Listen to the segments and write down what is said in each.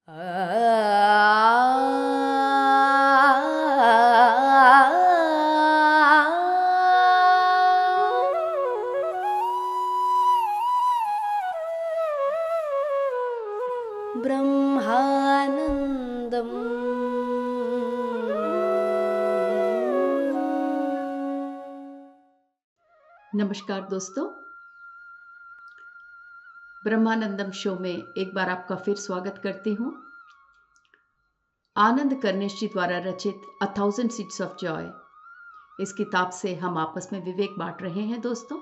ब्रह्मानन्दम् नमस्कार दोस्तों, ब्रह्मानंदम शो में एक बार आपका फिर स्वागत करती हूँ। आनंद कर्णेश जी द्वारा रचित a thousand seeds of Joy इस किताब से हम आपस में विवेक बांट रहे हैं। दोस्तों,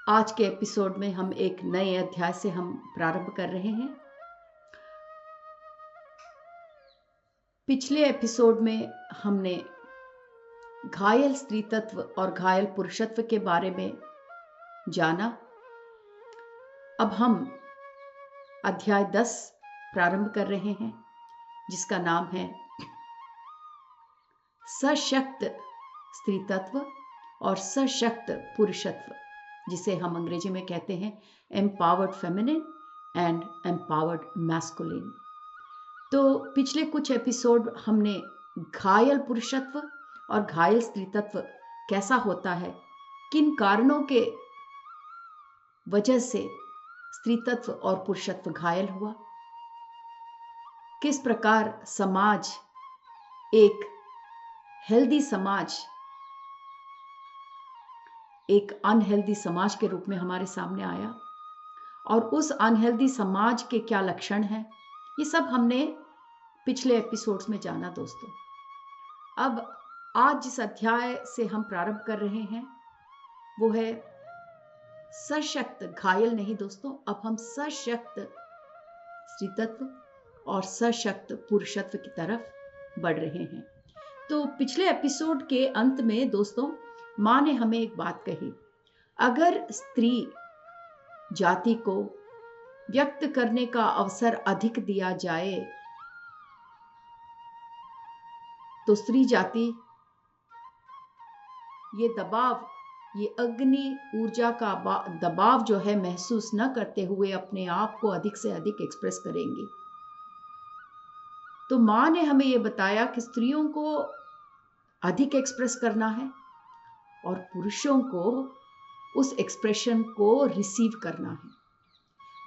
आज के एपिसोड में हम एक नए अध्याय से हम प्रारंभ कर रहे हैं। पिछले एपिसोड में हमने घायल स्त्री तत्व और घायल पुरुषत्व के बारे में जाना। अब हम अध्याय 10 प्रारंभ कर रहे हैं, जिसका नाम है सशक्त स्त्री तत्व और सशक्त पुरुषत्व, जिसे हम अंग्रेजी में कहते हैं empowered feminine and empowered masculine. तो पिछले कुछ एपिसोड हमने घायल पुरुषत्व और घायल स्त्री तत्व कैसा होता है, किन कारणों के वजह से स्त्री तत्व और पुरुषत्व घायल हुआ, किस प्रकार समाज एक हेल्दी समाज एक अनहेल्दी समाज के रूप में हमारे सामने आया, और उस अनहेल्दी समाज के क्या लक्षण हैं, ये सब हमने पिछले एपिसोड्स में जाना। दोस्तों, अब आज जिस अध्याय से हम प्रारंभ कर रहे हैं वो है सशक्त, घायल नहीं दोस्तों, अब हम सशक्त स्त्री तत्व और सशक्त पुरुषत्व की तरफ बढ़ रहे हैं। तो पिछले एपिसोड के अंत में दोस्तों, माँ ने हमें एक बात कही, अगर स्त्री जाति को व्यक्त करने का अवसर अधिक दिया जाए तो स्त्री जाति ये दबाव, ये अग्नि ऊर्जा का दबाव जो है महसूस न करते हुए अपने आप को अधिक से अधिक एक्सप्रेस करेंगी। तो माँ ने हमें ये बताया कि स्त्रियों को अधिक एक्सप्रेस करना है और पुरुषों को उस एक्सप्रेशन को रिसीव करना है।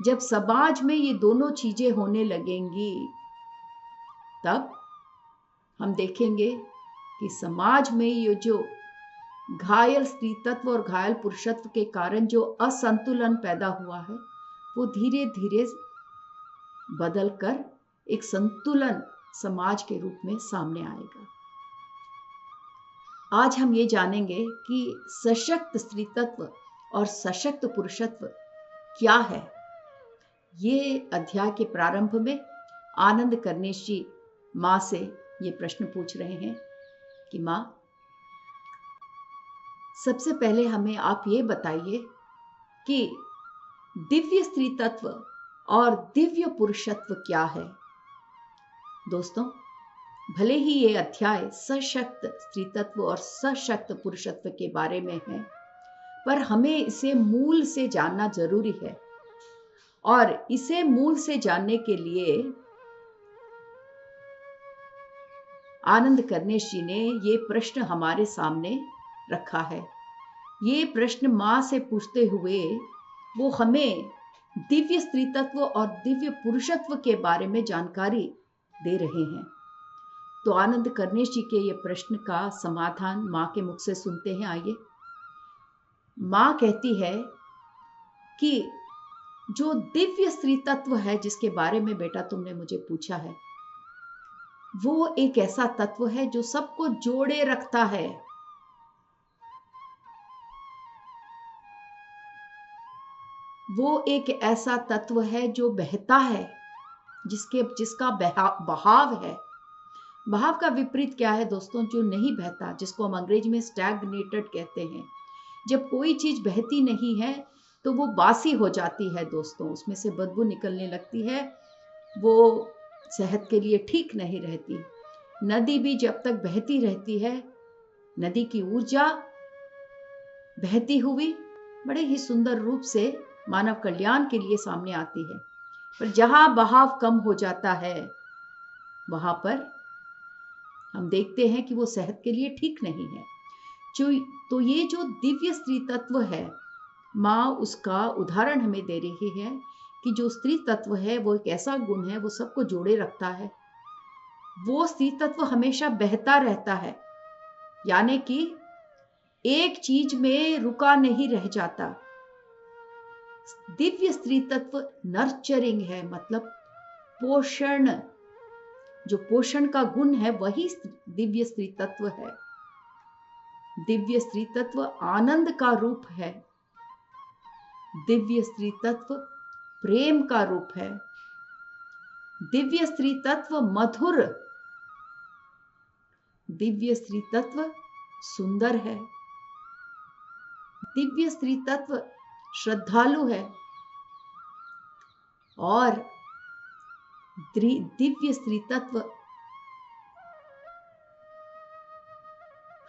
जब समाज में ये दोनों चीजें होने लगेंगी, तब हम देखेंगे कि समाज में ये जो घायल स्त्री तत्व और घायल पुरुषत्व के कारण जो असंतुलन पैदा हुआ है, वो धीरे धीरे बदलकर एक संतुलन समाज के रूप में सामने आएगा। आज हम ये जानेंगे कि सशक्त स्त्री तत्व और सशक्त पुरुषत्व क्या है। ये अध्याय के प्रारंभ में आनंद कर्णेश जी माँ से ये प्रश्न पूछ रहे हैं कि माँ, सबसे पहले हमें आप ये बताइए कि दिव्य स्त्री तत्व और दिव्य पुरुषत्व क्या है। दोस्तों, भले ही ये अध्याय सशक्त स्त्री तत्व और सशक्त पुरुषत्व के बारे में है, पर हमें इसे मूल से जानना जरूरी है। और इसे मूल से जानने के लिए आनंद कर्णेश जी ने ये प्रश्न हमारे सामने रखा है। ये प्रश्न माँ से पूछते हुए वो हमें दिव्य स्त्री तत्व और दिव्य पुरुषत्व के बारे में जानकारी दे रहे हैं। तो आनंद कर्णेश जी के ये प्रश्न का समाधान माँ के मुख से सुनते हैं। आइए। माँ कहती है कि जो दिव्य स्त्री तत्व है जिसके बारे में बेटा तुमने मुझे पूछा है, वो एक ऐसा तत्व है जो सबको जोड़े रखता है। वो एक ऐसा तत्व है जो बहता है, जिसका बहाव है। बहाव का विपरीत क्या है दोस्तों? जो नहीं बहता, जिसको हम अंग्रेजी में स्टैग्नेटेड कहते हैं। जब कोई चीज बहती नहीं है तो वो बासी हो जाती है दोस्तों, उसमें से बदबू निकलने लगती है, वो सेहत के लिए ठीक नहीं रहती। नदी भी जब तक बहती रहती है, नदी की ऊर्जा बहती हुई बड़े ही सुंदर रूप से मानव कल्याण के लिए सामने आती है। पर जहां बहाव कम हो जाता है वहां पर हम देखते हैं कि वो सेहत के लिए ठीक नहीं है। तो ये जो दिव्य स्त्री तत्व है, माँ उसका उदाहरण हमें दे रही है कि जो स्त्री तत्व है वो एक ऐसा गुण है, वो सबको जोड़े रखता है। वो स्त्री तत्व हमेशा बहता रहता है, यानी कि एक चीज में रुका नहीं रह जाता। दिव्य स्त्री तत्व नर्चरिंग है, मतलब पोषण, जो पोषण का गुण है वही दिव्य स्त्री तत्व है। दिव्य स्त्री तत्व आनंद का रूप है, दिव्य स्त्री तत्व प्रेम का रूप है, दिव्य स्त्री तत्व मधुर, दिव्य स्त्री तत्व सुंदर है, दिव्य स्त्री तत्व श्रद्धालु है और दिव्य स्त्री तत्व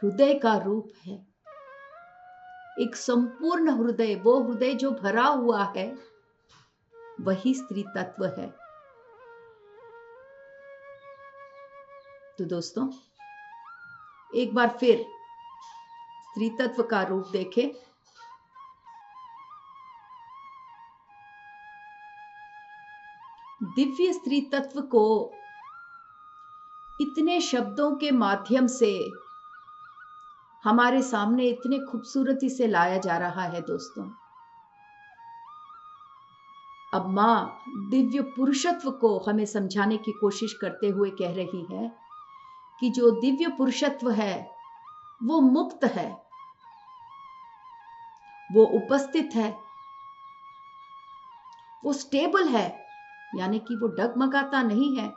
हृदय का रूप है। एक संपूर्ण हृदय, वो हृदय जो भरा हुआ है वही स्त्री तत्व है। तो दोस्तों एक बार फिर स्त्री तत्व का रूप देखें। दिव्य स्त्री तत्व को इतने शब्दों के माध्यम से हमारे सामने इतने खूबसूरती से लाया जा रहा है दोस्तों। अब माँ दिव्य पुरुषत्व को हमें समझाने की कोशिश करते हुए कह रही है कि जो दिव्य पुरुषत्व है वो मुक्त है, वो उपस्थित है, वो स्टेबल है, यानी कि वो डगमगाता नहीं है,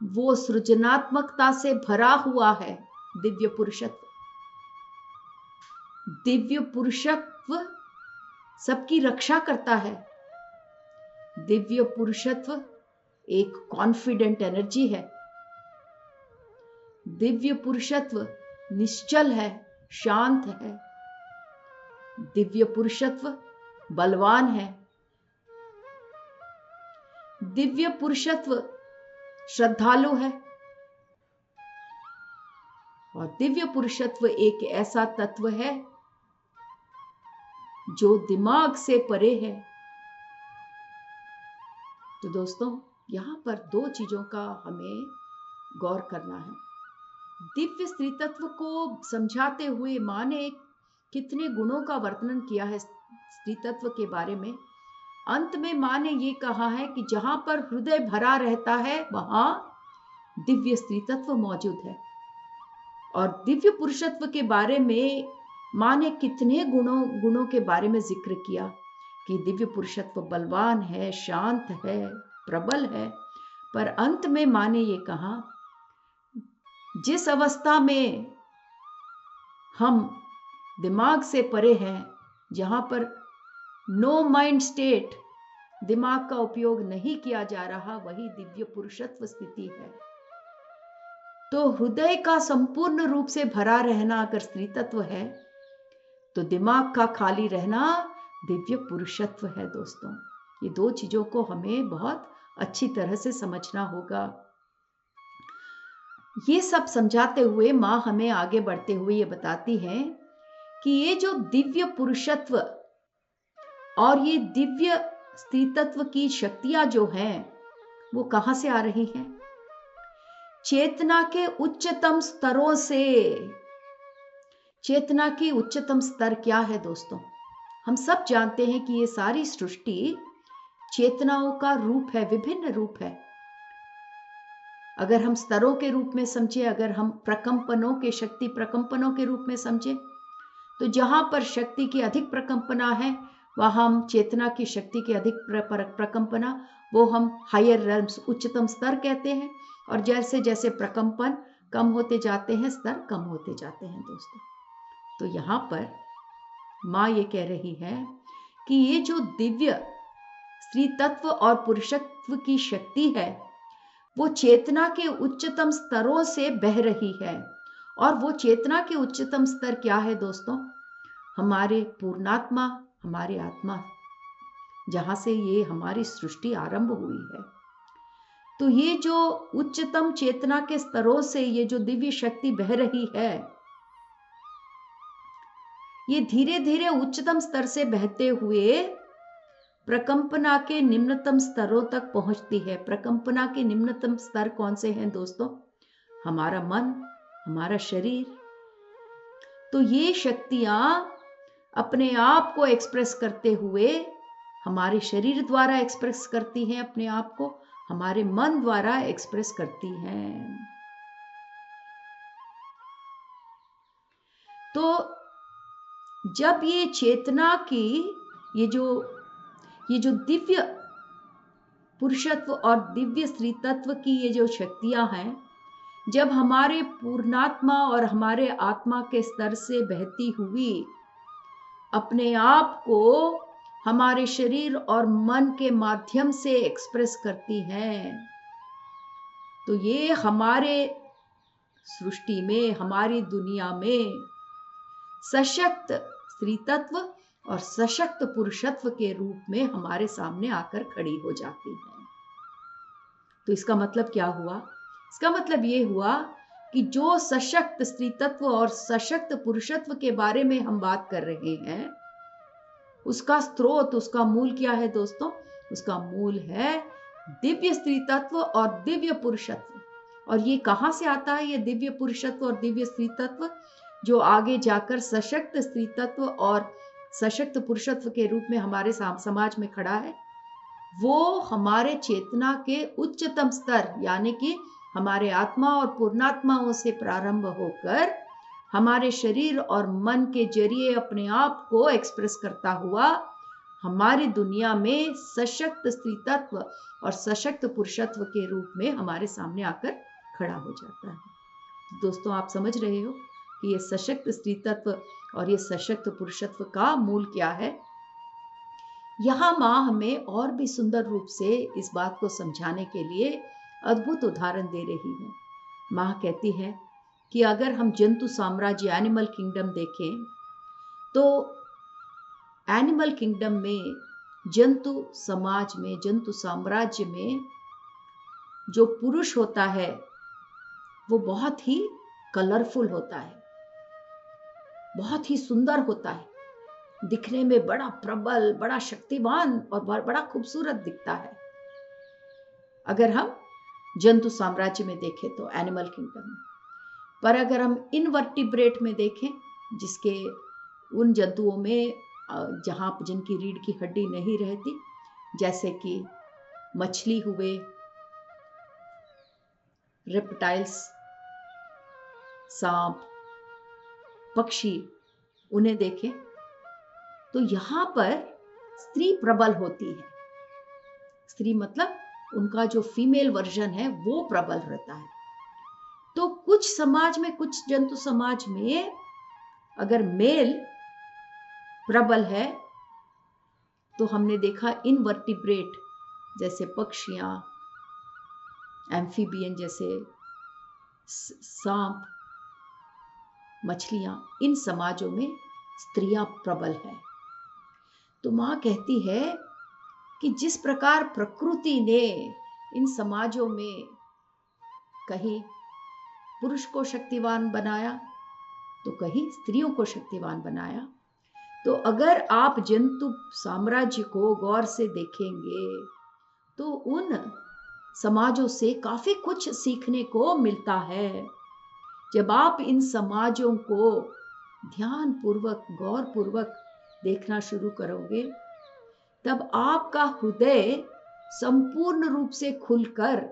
वो सृजनात्मकता से भरा हुआ है। दिव्य पुरुषत्व, दिव्य पुरुषत्व सबकी रक्षा करता है। दिव्य पुरुषत्व एक कॉन्फिडेंट एनर्जी है। दिव्य पुरुषत्व निश्चल है, शांत है। दिव्य पुरुषत्व बलवान है। दिव्य पुरुषत्व श्रद्धालु है और दिव्य पुरुषत्व एक ऐसा तत्व है जो दिमाग से परे है। तो दोस्तों यहां पर दो चीजों का हमें गौर करना है। दिव्य स्त्री तत्व को समझाते हुए मां ने कितने गुणों का वर्णन किया है स्त्री तत्व के बारे में। अंत में मां ने ये कहा है कि जहां पर हृदय भरा रहता है वहां दिव्य स्त्री तत्व मौजूद है। और दिव्य पुरुषत्व के बारे में मां ने कितने गुणों के बारे में जिक्र किया कि दिव्य पुरुषत्व बलवान है, शांत है, प्रबल है। पर अंत में मां ने ये कहा, जिस अवस्था में हम दिमाग से परे हैं, जहां पर नो माइंड स्टेट, दिमाग का उपयोग नहीं किया जा रहा, वही दिव्य पुरुषत्व स्थिति है। तो हृदय का संपूर्ण रूप से भरा रहना अगर स्त्री तत्व है तो दिमाग का खाली रहना दिव्य पुरुषत्व है। दोस्तों ये दो चीजों को हमें बहुत अच्छी तरह से समझना होगा। ये सब समझाते हुए मां हमें आगे बढ़ते हुए ये बताती है कि ये जो दिव्य पुरुषत्व और ये दिव्य स्त्री तत्व की शक्तियां जो हैं वो कहां से आ रही हैं? चेतना के उच्चतम स्तरों से। चेतना की उच्चतम स्तर क्या है दोस्तों? हम सब जानते हैं कि ये सारी सृष्टि चेतनाओं का रूप है, विभिन्न रूप है। अगर हम स्तरों के रूप में समझे, अगर हम प्रकंपनों के, शक्ति प्रकंपनों के रूप में समझे, तो जहां पर शक्ति की अधिक प्रकंपना है वहां हम चेतना की शक्ति की अधिक प्रकंपना, वो हम हायर रेल्म्स, उच्चतम स्तर कहते हैं। और जैसे जैसे प्रकंपन कम होते जाते हैं, स्तर कम होते जाते हैं दोस्तों। तो यहाँ पर माँ ये कह रही है कि ये जो दिव्य स्त्री तत्व और पुरुषत्व की शक्ति है वो चेतना के उच्चतम स्तरों से बह रही है। और वो चेतना के उच्चतम स्तर क्या है दोस्तों? हमारे पूर्णात्मा, हमारे आत्मा। जहां से ये हमारी सृष्टि आरंभ हुई है। तो ये जो उच्चतम चेतना के स्तरों से ये जो दिव्य शक्ति बह रही है, ये धीरे धीरे उच्चतम स्तर से बहते हुए प्रकंपना के निम्नतम स्तरों तक पहुंचती है। प्रकंपना के निम्नतम स्तर कौन से हैं दोस्तों? हमारा मन, हमारा शरीर। तो ये शक्तियां अपने आप को एक्सप्रेस करते हुए हमारे शरीर द्वारा एक्सप्रेस करती हैं, अपने आप को हमारे मन द्वारा एक्सप्रेस करती हैं। तो जब ये चेतना की ये जो दिव्य पुरुषत्व और दिव्य स्त्री तत्व की ये जो शक्तियां हैं, जब हमारे पूर्णात्मा और हमारे आत्मा के स्तर से बहती हुई अपने आप को हमारे शरीर और मन के माध्यम से एक्सप्रेस करती हैं, तो ये हमारे सृष्टि में, हमारी दुनिया में सशक्त स्त्री तत्व और सशक्त पुरुषत्व के रूप में हमारे सामने आकर खड़ी हो जाती है। तो इसका मतलब क्या हुआ? इसका मतलब ये हुआ कि जो सशक्त स्त्री तत्व और सशक्त पुरुषत्व के बारे में हम बात कर रहे हैं, उसका स्रोत, उसका मूल क्या है दोस्तों? उसका मूल है दिव्य स्त्री तत्व और दिव्य पुरुषत्व। और ये कहां से आता है, ये दिव्य पुरुषत्व और दिव्य स्त्री तत्व? जो आगे जाकर सशक्त स्त्री तत्व और सशक्त पुरुषत्व के रूप में हमारे समाज में खड़ा है, वो हमारे चेतना के उच्चतम स्तर यानी कि हमारे आत्मा और पूर्णात्माओं से प्रारंभ होकर हमारे शरीर और मन के जरिए अपने आप को एक्सप्रेस करता हुआ हमारी दुनिया में सशक्त स्त्री तत्व और सशक्त पुरुषत्व के रूप में हमारे सामने आकर खड़ा हो जाता है। दोस्तों, आप समझ रहे हो कि ये सशक्त स्त्री तत्व और ये सशक्त पुरुषत्व का मूल क्या है? यहाँ माँ हमें और भी सुंदर रूप से इस बात को समझाने के लिए अद्भुत उदाहरण दे रही है। माँ कहती है कि अगर हम जंतु साम्राज्य, एनिमल किंगडम देखें, तो एनिमल किंगडम में, जंतु समाज में, जंतु साम्राज्य में जो पुरुष होता है वो बहुत ही कलरफुल होता है, बहुत ही सुंदर होता है, दिखने में बड़ा प्रबल, बड़ा शक्तिवान और बड़ा खूबसूरत दिखता है। अगर हम जंतु साम्राज्य में देखें तो, एनिमल किंगडम में। पर अगर हम इनवर्टिब्रेट में देखें, जिसके उन जंतुओं में जहां जिनकी रीढ़ की हड्डी नहीं रहती, जैसे कि मछली हुए, रेप्टाइल्स, सांप, पक्षी, उन्हें देखें तो यहां पर स्त्री प्रबल होती है। स्त्री मतलब उनका जो फीमेल वर्जन है वो प्रबल रहता है। तो कुछ समाज में, कुछ जंतु समाज में अगर मेल प्रबल है तो हमने देखा इनवर्टिब्रेट जैसे पक्षियां, एम्फीबियन जैसे सांप, मछलियां, इन समाजों में स्त्रियां प्रबल है। तो मां कहती है कि जिस प्रकार प्रकृति ने इन समाजों में कहीं पुरुष को शक्तिवान बनाया तो कहीं स्त्रियों को शक्तिवान बनाया, तो अगर आप जंतु साम्राज्य को गौर से देखेंगे तो उन समाजों से काफी कुछ सीखने को मिलता है। जब आप इन समाजों को ध्यान पूर्वक, गौर पूर्वक देखना शुरू करोगे, तब आपका हृदय संपूर्ण रूप से खुलकर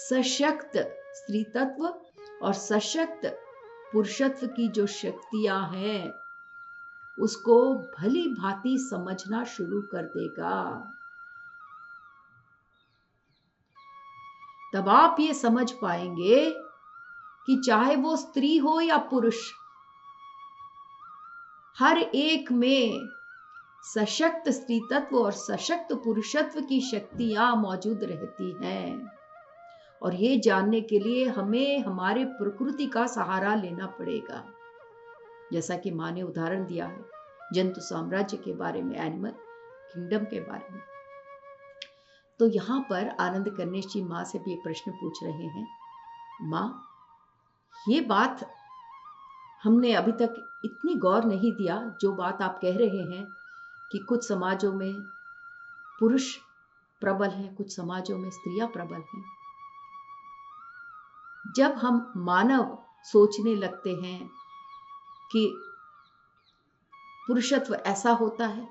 सशक्त स्त्री तत्व और सशक्त पुरुषत्व की जो शक्तियां हैं उसको भली भांति समझना शुरू कर देगा। तब आप ये समझ पाएंगे कि चाहे वो स्त्री हो या पुरुष, हर एक में सशक्त स्त्री तत्व और सशक्त पुरुषत्व की शक्तियां मौजूद रहती हैं। और ये जानने के लिए हमें हमारे प्रकृति का सहारा लेना पड़ेगा। जैसा कि माँ ने उदाहरण दिया है जंतु साम्राज्य के बारे में, एनिमल किंगडम के बारे में। तो यहाँ पर आनंद कन्नेश जी माँ से भी एक प्रश्न पूछ रहे हैं, माँ ये बात हमने अभी तक इतनी गौर नहीं दिया, जो बात आप कह रहे हैं कि कुछ समाजों में पुरुष प्रबल हैं, कुछ समाजों में स्त्रियां प्रबल हैं। जब हम मानव सोचने लगते हैं कि पुरुषत्व ऐसा होता है,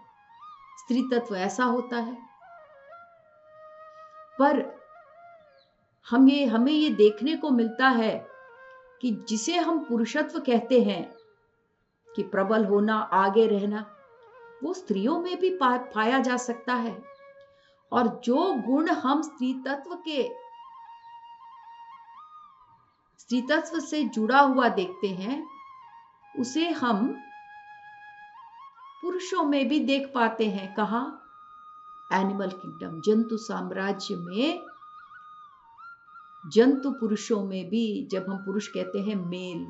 स्त्री तत्व ऐसा होता है, पर हमें ये देखने को मिलता है कि जिसे हम पुरुषत्व कहते हैं कि प्रबल होना, आगे रहना, वो स्त्रियों में भी पाया जा सकता है। और जो गुण हम स्त्री तत्व से जुड़ा हुआ देखते हैं, उसे हम पुरुषों में भी देख पाते हैं। कहाँ? एनिमल किंगडम, जंतु साम्राज्य में, जंतु पुरुषों में भी। जब हम पुरुष कहते हैं मेल,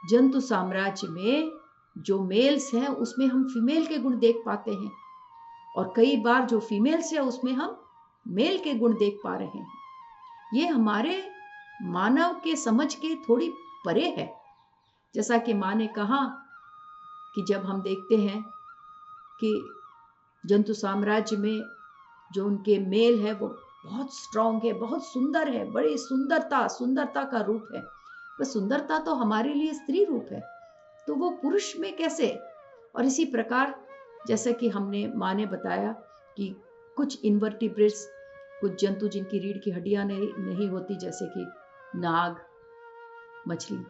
जंतु साम्राज्य में जो मेल्स हैं उसमें हम फीमेल के गुण देख पाते हैं, और कई बार जो फीमेल्स है उसमें हम मेल के गुण देख पा रहे हैं। ये हमारे मानव के समझ के थोड़ी परे है। जैसा कि माँ ने कहा कि जब हम देखते हैं कि जंतु साम्राज्य में जो उनके मेल है वो बहुत स्ट्रांग है, बहुत सुंदर है, बड़ी सुंदरता का रूप है। वह सुंदरता तो हमारे लिए स्त्री रूप है, तो वो पुरुष में कैसे? और इसी प्रकार जैसे कि हमने माँ ने बताया कि कुछ इनवर्टिब्रेट्स, कुछ जंतु जिनकी रीढ़ की हड्डियां नहीं होती, जैसे कि नाग, मछली,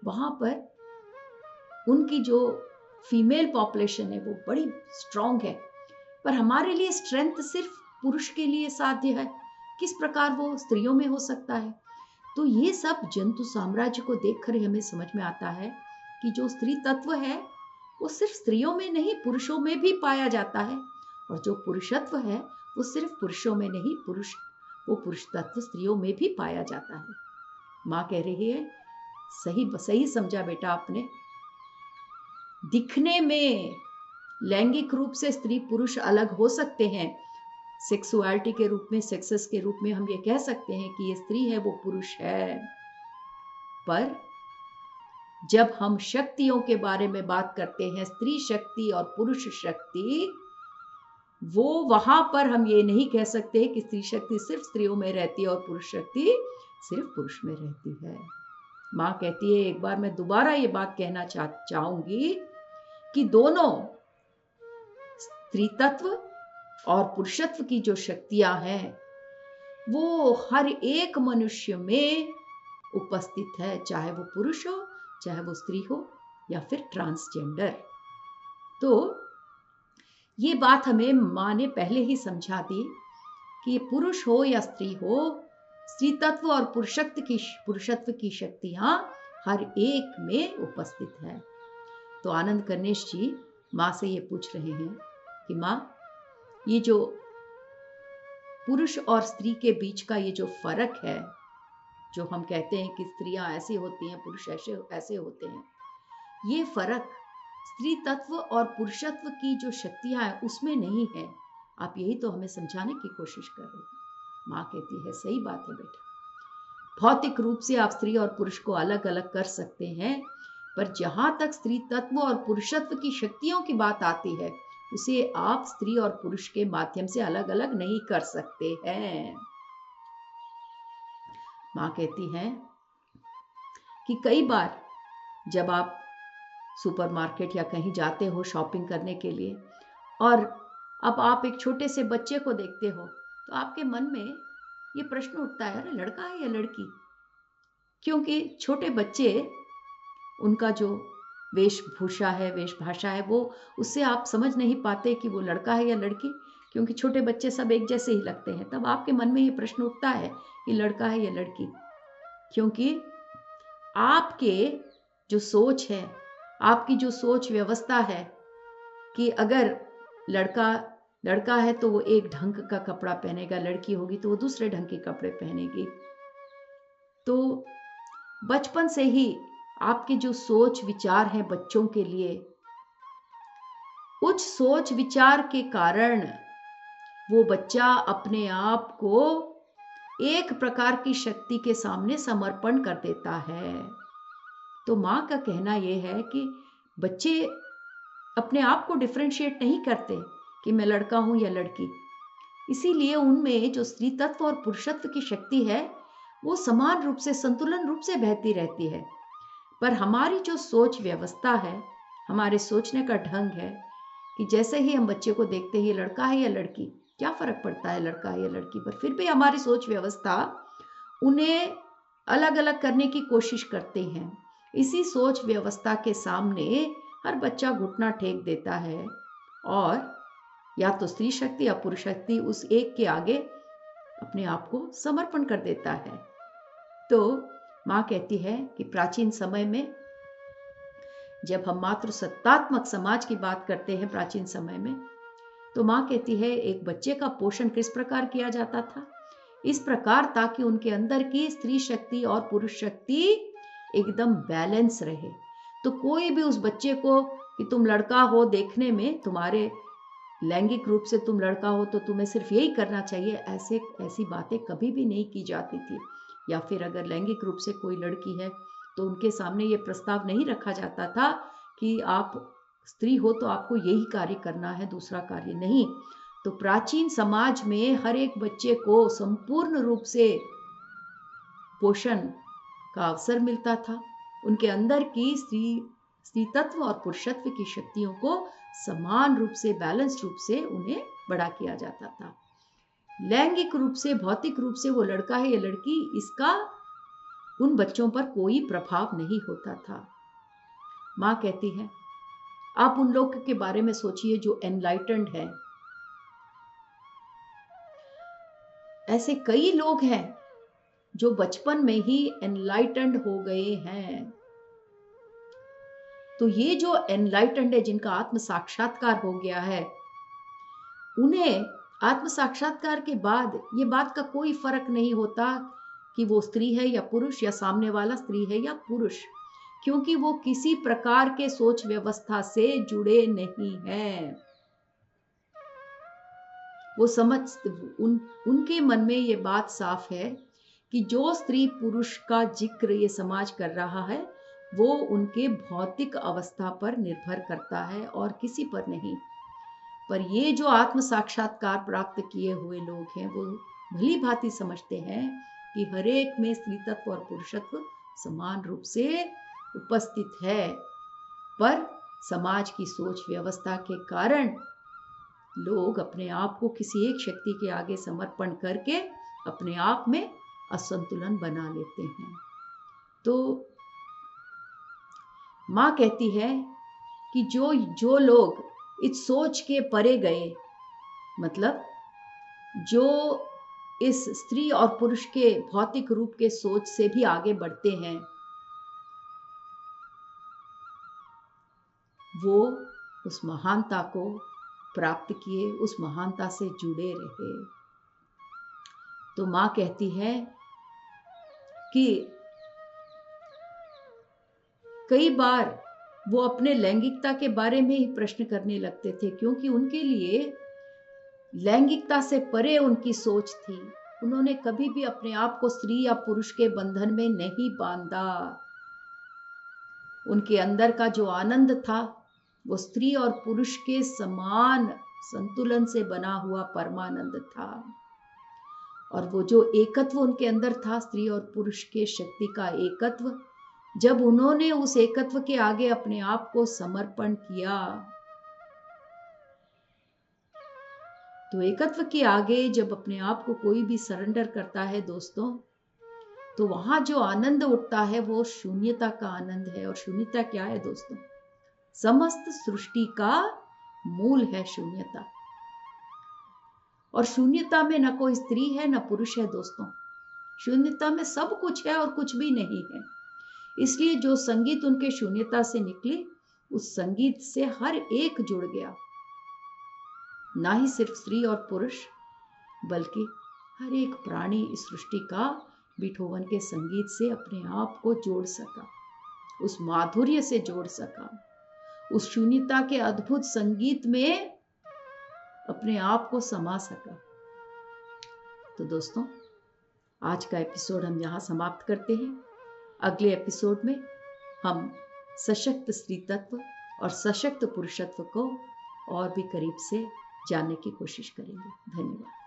वहां पर उनकी जो फीमेल पॉपुलेशन है वो बड़ी स्ट्रांग है। पर हमारे लिए स्ट्रेंथ सिर्फ पुरुष के लिए साध्य है, किस प्रकार वो स्त्रियों में हो सकता है? तो ये सब जंतु साम्राज्य को देखकर हमें समझ में आता है कि जो स्त्री तत्व है वो सिर्फ स्त्रियों में नहीं, पुरुषों में भी पाया जाता है। और जो पुरुषत्व है वो सिर्फ पुरुषों में नहीं, वो पुरुष तत्व स्त्रियों में भी पाया जाता है। माँ कह रही है, सही समझा बेटा आपने। दिखने में लैंगिक रूप से स्त्री पुरुष अलग हो सकते हैं, सेक्सुअलिटी के रूप में, सेक्सेस के रूप में हम ये कह सकते हैं कि ये स्त्री है, वो पुरुष है। पर जब हम शक्तियों के बारे में बात करते हैं, स्त्री शक्ति और पुरुष शक्ति, वो वहां पर हम ये नहीं कह सकते कि स्त्री शक्ति सिर्फ स्त्रियों में रहती है और पुरुष शक्ति सिर्फ पुरुष में रहती है। माँ कहती है, एक बार मैं दोबारा ये बात कहना चाहूंगी कि दोनों स्त्री तत्व और पुरुषत्व की जो शक्तियां हैं वो हर एक मनुष्य में उपस्थित है, चाहे वो पुरुष हो, चाहे वो स्त्री हो, या फिर ट्रांसजेंडर। तो ये बात हमें माँ ने पहले ही समझा दी कि ये पुरुष हो या स्त्री हो, स्त्री तत्व और पुरुषत्व की शक्तियां हर एक में उपस्थित है। तो आनंद कन्नेश जी माँ से ये पूछ रहे हैं कि माँ, ये जो पुरुष और स्त्री के बीच का ये जो फर्क है, जो हम कहते हैं कि स्त्रियां ऐसी होती हैं, पुरुष ऐसे होते हैं, ये फर्क स्त्री तत्व और पुरुषत्व की जो शक्तियां हैं उसमें नहीं है। आप यही तो हमें समझाने की कोशिश कर रहे हैं। माँ कहती है, सही बात है बेटा, भौतिक रूप से आप स्त्री और पुरुष को अलग अलग कर सकते हैं, पर जहां तक स्त्री तत्व और पुरुषत्व की शक्तियों की बात आती है, उसे आप स्त्री और पुरुष के माध्यम से अलग अलग नहीं कर सकते हैं। माँ कहती हैं कि कई बार जब आप सुपरमार्केट या कहीं जाते हो शॉपिंग करने के लिए, और अब आप एक छोटे से बच्चे को देखते हो, तो आपके मन में ये प्रश्न उठता है, अरे लड़का है या लड़की? क्योंकि छोटे बच्चे, उनका जो वेशभूषा है, वेशभाषा है, वो उससे आप समझ नहीं पाते कि वो लड़का है या लड़की, क्योंकि छोटे बच्चे सब एक जैसे ही लगते हैं। तब आपके मन में ये प्रश्न उठता है कि लड़का है या लड़की, क्योंकि आपके जो सोच है, आपकी जो सोच व्यवस्था है कि अगर लड़का है तो वो एक ढंग का कपड़ा पहनेगा, लड़की होगी तो वो दूसरे ढंग के कपड़े पहनेगी। तो बचपन से ही आपके जो सोच विचार हैं बच्चों के लिए, उच्च सोच विचार के कारण वो बच्चा अपने आप को एक प्रकार की शक्ति के सामने समर्पण कर देता है। तो माँ का कहना यह है कि बच्चे अपने आप को डिफरेंशिएट नहीं करते कि मैं लड़का हूं या लड़की, इसीलिए उनमें जो स्त्री तत्व और पुरुषत्व की शक्ति है वो समान रूप से, संतुलन रूप से बहती रहती है। पर हमारी जो सोच व्यवस्था है, हमारे सोचने का ढंग है कि जैसे ही हम बच्चे को देखते हैं ये लड़का है या लड़की, क्या फर्क पड़ता है लड़का है या लड़की पर, फिर भी हमारी सोच व्यवस्था उन्हें अलग अलग करने की कोशिश करते हैं। इसी सोच व्यवस्था के सामने हर बच्चा घुटना टेक देता है और या तो स्त्री शक्ति या पुरुष शक्ति उस एक के आगे अपने आप को समर्पण कर देता है। तो माँ कहती है कि प्राचीन समय में जब हम मातृसत्तात्मक समाज की बात करते हैं प्राचीन समय में, तो माँ कहती है एक बच्चे का पोषण किस प्रकार किया जाता था, इस प्रकार ताकि उनके अंदर की स्त्री शक्ति और पुरुष शक्ति एकदम बैलेंस रहे। तो कोई भी उस बच्चे को कि तुम लड़का हो, देखने में तुम्हारे लैंगिक रूप से तुम लड़का हो तो तुम्हें सिर्फ यही करना चाहिए, ऐसी बातें कभी भी नहीं की जाती थी। या फिर अगर लैंगिक रूप से कोई लड़की है तो उनके सामने ये प्रस्ताव नहीं रखा जाता था कि आप स्त्री हो तो आपको यही कार्य करना है, दूसरा कार्य नहीं। तो प्राचीन समाज में हर एक बच्चे को संपूर्ण रूप से पोषण का अवसर मिलता था। उनके अंदर की स्त्री तत्व और पुरुषत्व की शक्तियों को समान रूप से, बैलेंस रूप से उन्हें बड़ा किया जाता था। लैंगिक रूप से, भौतिक रूप से वो लड़का है या लड़की, इसका उन बच्चों पर कोई प्रभाव नहीं होता था। माँ कहती है आप उन लोगों के बारे में सोचिए जो एनलाइटेंड है। ऐसे कई लोग हैं जो बचपन में ही एनलाइटेंड हो गए हैं। तो ये जो एनलाइटेंड है, जिनका आत्म साक्षात्कार हो गया है, उन्हें आत्म साक्षात्कार के बाद ये बात का कोई फर्क नहीं होता कि वो स्त्री है या पुरुष, या सामने वाला स्त्री है या पुरुष, क्योंकि वो किसी प्रकार के सोच व्यवस्था से जुड़े नहीं हैं। वो उनके मन में ये बात साफ है कि जो स्त्री पुरुष का जिक्र ये समाज कर रहा है वो उनके भौतिक अवस्था पर निर्भर करता है और किसी पर नहीं। पर ये जो आत्म साक्षात्कार प्राप्त किए हुए लोग हैं वो भली भांति समझते हैं कि हर एक में स्त्री तत्व और पुरुषत्व समान रूप से उपस्थित है, पर समाज की सोच व्यवस्था के कारण लोग अपने आप को किसी एक शक्ति के आगे समर्पण करके अपने आप में असंतुलन बना लेते हैं। तो माँ कहती है कि जो लोग इस सोच के परे गए, मतलब जो इस स्त्री और पुरुष के भौतिक रूप के सोच से भी आगे बढ़ते हैं, वो उस महानता को प्राप्त किए, उस महानता से जुड़े रहे। तो माँ कहती है कि कई बार वो अपने लैंगिकता के बारे में ही प्रश्न करने लगते थे, क्योंकि उनके लिए लैंगिकता से परे उनकी सोच थी। उन्होंने कभी भी अपने आप को स्त्री या पुरुष के बंधन में नहीं बांधा। उनके अंदर का जो आनंद था वो स्त्री और पुरुष के समान संतुलन से बना हुआ परमानंद था। और वो जो एकत्व उनके अंदर था, स्त्री और पुरुष के शक्ति का एकत्व, जब उन्होंने उस एकत्व के आगे अपने आप को समर्पण किया, तो एकत्व के आगे जब अपने आप को कोई भी सरेंडर करता है दोस्तों, तो वहां जो आनंद उठता है वो शून्यता का आनंद है। और शून्यता क्या है दोस्तों? समस्त सृष्टि का मूल है शून्यता। और शून्यता में न कोई स्त्री है न पुरुष है दोस्तों। शून्यता में सब कुछ है और कुछ भी नहीं है। इसलिए जो संगीत उनके शून्यता से निकली, उस संगीत से हर एक जुड़ गया। ना ही सिर्फ स्त्री और पुरुष, बल्कि हर एक प्राणी इस सृष्टि का बीथोवन के संगीत से अपने आप को जोड़ सका, उस माधुर्य से जोड़ सका। उस शून्यता के अद्भुत संगीत में अपने आप को समा सका। तो दोस्तों, आज का एपिसोड हम यहाँ समाप्त करते हैं। अगले एपिसोड में हम सशक्त स्त्री तत्व और सशक्त पुरुषत्व को और भी करीब से जानने की कोशिश करेंगे। धन्यवाद।